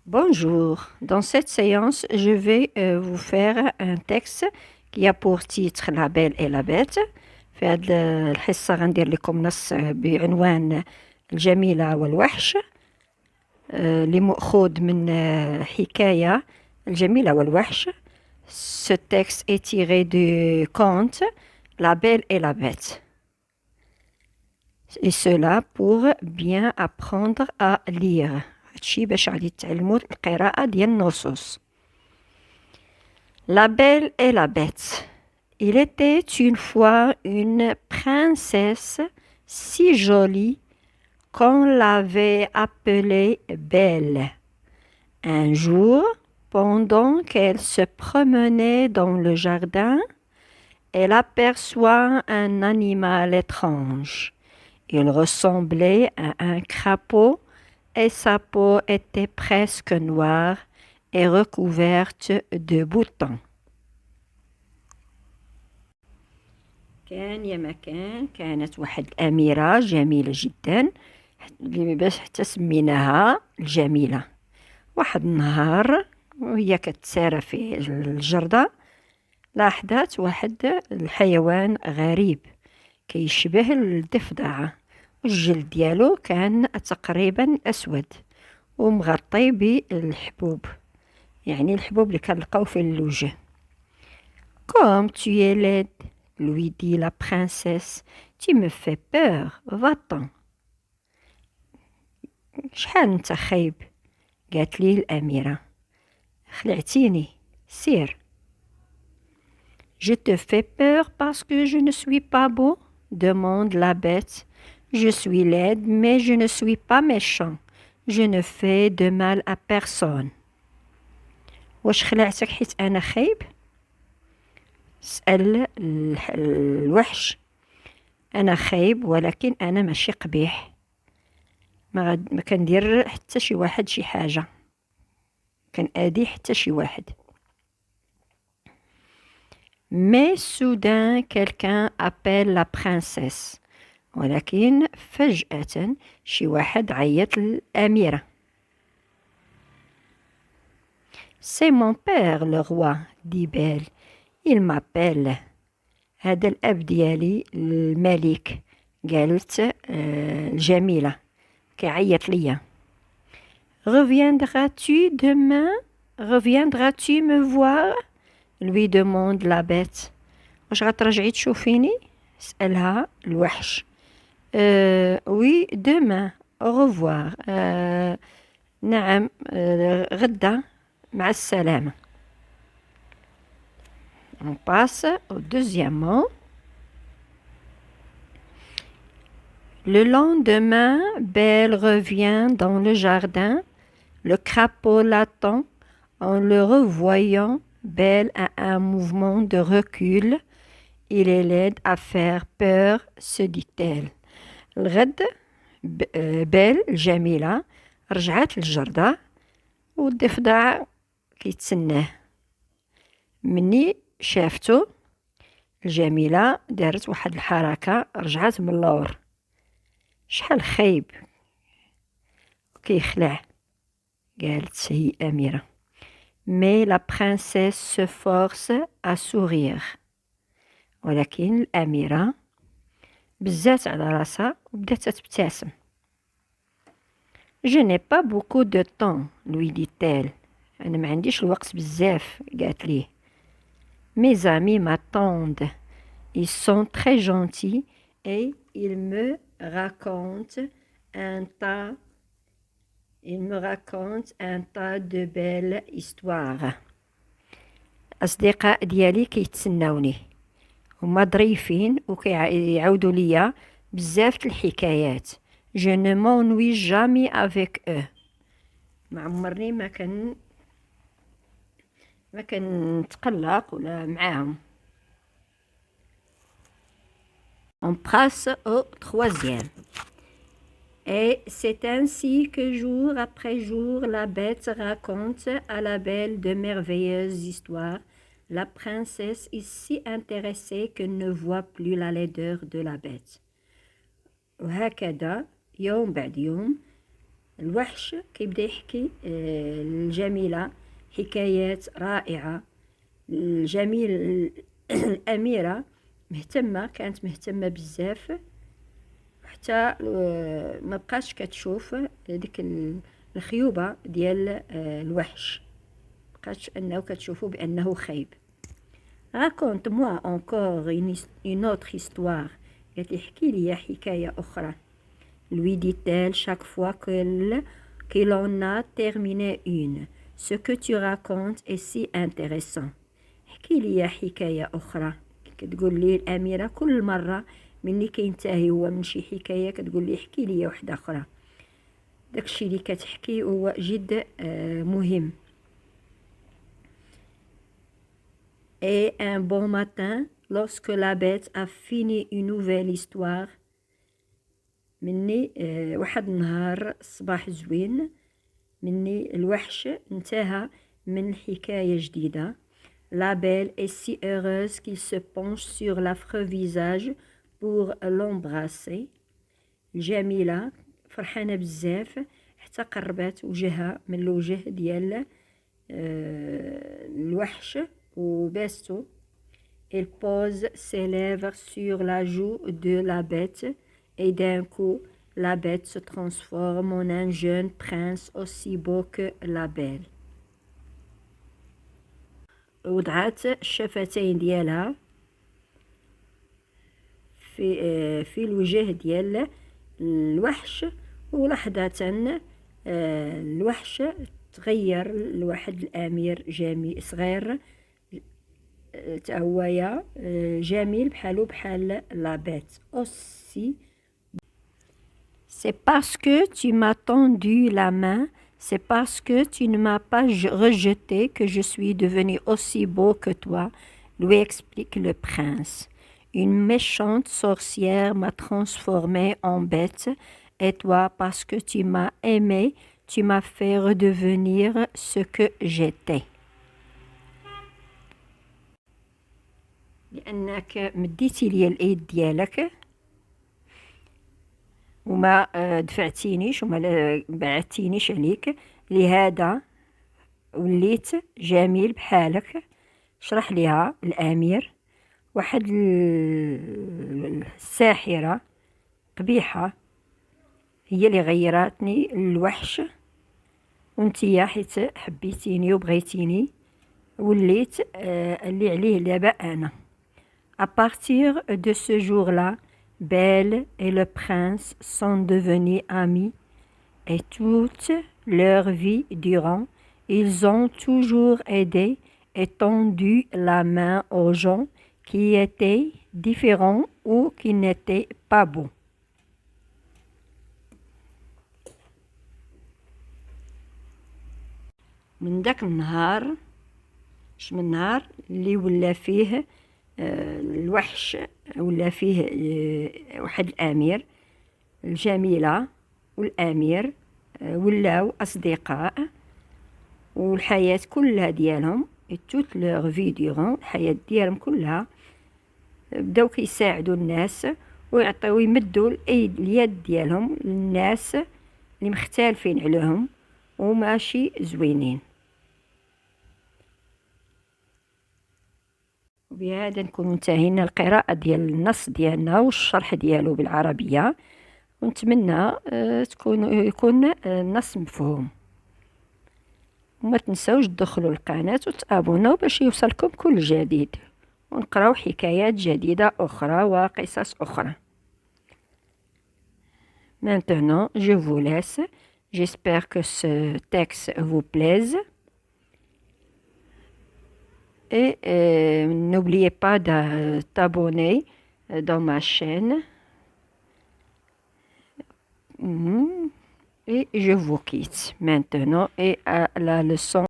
Bonjour, dans cette séance, je vais vous faire un texte qui a pour titre La Belle et la Bête. في هذه الحصة غندير لكم نص بعنوان الجميلة والوحش اللي مأخوذ من حكاية الجميلة والوحش. Ce texte est tiré du conte La Belle et la Bête. Et cela pour bien apprendre à lire. هادشي باش غادي تعلموا القراءة ديال النصوص. La Belle et la Bête. Il était une fois une princesse si jolie qu'on l'avait appelée Belle. Un jour, pendant qu'elle se promenait dans le jardin, elle aperçoit un animal étrange. Il ressemblait à un crapaud et sa peau était presque noire et recouverte de boutons. كان يا مكان كانت واحد الأميرة جميلة جدا باش حتى سميناها الجميلة. واحد النهار وهي كتسارى في الجردة لاحظت واحد الحيوان غريب كيشبه الضفدعة، والجلد ديالو كان تقريبا أسود ومغطي بالحبوب، يعني الحبوب اللي كنلقاو في الوجه. Comme tu es laide, lui dit la princesse, tu me fais peur, va-t'en. شحال انت خايب؟ قالت لي الأميرة. خلعتيني، سير. Je te fais peur parce que je ne suis pas beau? Demande la bête. Je suis laide, mais je ne suis pas méchant. Je ne fais de mal à personne. واش خلعتك حيت أنا خايب؟ سأل الوحش. أنا خايب ولكن أنا ماشي قبيح، ما كندير حتى شي واحد شي حاجة، كنأذي حتى شي واحد. Mais soudain quelqu'un appelle la princesse. ولكن فجأة شي واحد عيط للأميرة. C'est mon père le roi, dit Belle. Il m'appelle. هذا الأب ديالي الملك، قالت الجميلة كيعيط ليا. Reviendras-tu demain? Reviendras-tu me voir? lui demande la bête. واش غترجعي تشوفيني؟ سألها الوحش. Oui, demain. Au revoir. نعم، غدا، مع السلامة. On passe au deuxième mot. Le lendemain, Belle revient dans le jardin. Le crapaud l'attend. En le revoyant, Belle a un mouvement de recul. Il est laid à faire peur, se dit-elle. الغد بيل الجميلة رجعت للجردة والضفدع كيتسناه. مني شافتو الجميلة دارت واحد الحركة، رجعت من اللور. شحال خايب كيخلع، قالت هي أميرة. Mais la princesse se force à sourire. ولكن الأميرة بزات على راسها وبدات تبتسم. Je n'ai pas beaucoup de temps, lui dit-elle. أنا ما عنديش الوقت بزاف، قالت ليه. Mes amis m'attendent. Ils sont très gentils et ils me racontent un tas de belles histoires. أصدقاء ديالي كيتسناوني، هما ظريفين وكيعاودوا ليا بزاف الحكايات. Je ne m'ennuie jamais avec eux. ما عمرني ما كنتقلق ولا معاهم. On passe au troisième. Et c'est ainsi que jour après jour la bête raconte à la belle de merveilleuses histoires. La princesse est si intéressée qu'elle ne voit plus la laideur de la bête. وهكذا يوم بعد يوم الوحش كيبدا يحكي الجميلة حكايات رائعة. الجميل الأميرة كانت مهتمة بزاف، حتى ما بقاش كتشوف ديك الخيوبة ديال الوحش، بقاش انه كتشوفو بانه خايب. raconte-moi encore une autre histoire. قالت لي احكي لي حكاية أخرى. lui dit-elle chaque fois qu'il en a terminé une. Ce que tu racontes est si intéressant. احكي لي حكاية أخرى. كتقول لي الأميرة كل مرة مني كينتهي هو من شي حكاية كتقول لي احكي لي وحدة أخرى. داكشي اللي كتحكي هو جد مهم. Et un bon matin, lorsque la bête a fini une nouvelle histoire, مني واحد النهار صباح زوين مني الوحش انتهى من حكاية جديدة. La belle est si heureuse qu'il se penche sur l'affreux visage pour l'embrasser. الجميلة فرحانة بزاف حتى قربت وجهها من الوجه ديال الوحش وباستو. Elle pose ses lèvres sur la joue de la bête et d'un coup la bête se transforme en un jeune prince aussi beau que la belle. وضعت الشفتين ديالها في الوجه ديال الوحش، ولحظة الوحش تغير لواحد الأمير جميل صغير تهويا جميل بحالو بحال لابيت aussi. C'est parce que tu m'as tendu la main, c'est parce que tu ne m'as pas rejeté que je suis devenu aussi beau que toi, lui explique le prince. Une méchante sorcière m'a transformé en bête, et toi, parce que tu m'as aimé, tu m'as fait redevenir ce que j'étais. لأنك مديتي لي الإيد ديالك وما دفعتينيش وما بعدتينيش عليك، لهذا وليت جميل بحالك. شرح ليها الأمير واحد الساحرة قبيحة هي اللي غيراتني الوحش، وانتيا حيت حبيتيني وبغيتيني وليت اللي عليه دابا أنا. À partir de ce jour-là, Belle et le prince sont devenus amis et toute leur vie durant, ils ont toujours aidé et tendu la main aux gens qui étaient différents ou qui n'étaient pas beaux. من داك النهار اللي ولا فيه الوحش ولا فيه واحد الأمير، الجميلة والأمير ولاو أصدقاء، والحياة كلها ديالهم toute leur vie durant الحياة ديالهم كلها بداو كيساعدوا الناس ويعطيو يمدوا اليد ديالهم للناس اللي مختلفين عليهم وماشي زوينين. وبهذا نكون انتهينا القراءة ديال النص ديالنا والشرح ديالو بالعربية، ونتمنى يكون النص مفهوم. وما تنسوش تدخلوا القناة وتابوناو باش يوصلكم كل جديد، ونقراو حكايات جديدة أخرى وقصص أخرى. Maintenant, je vous laisse. J'espère que ce texte vous plaise. Et n'oubliez pas de t'abonner dans ma chaîne. Et je vous quitte maintenant et à la leçon.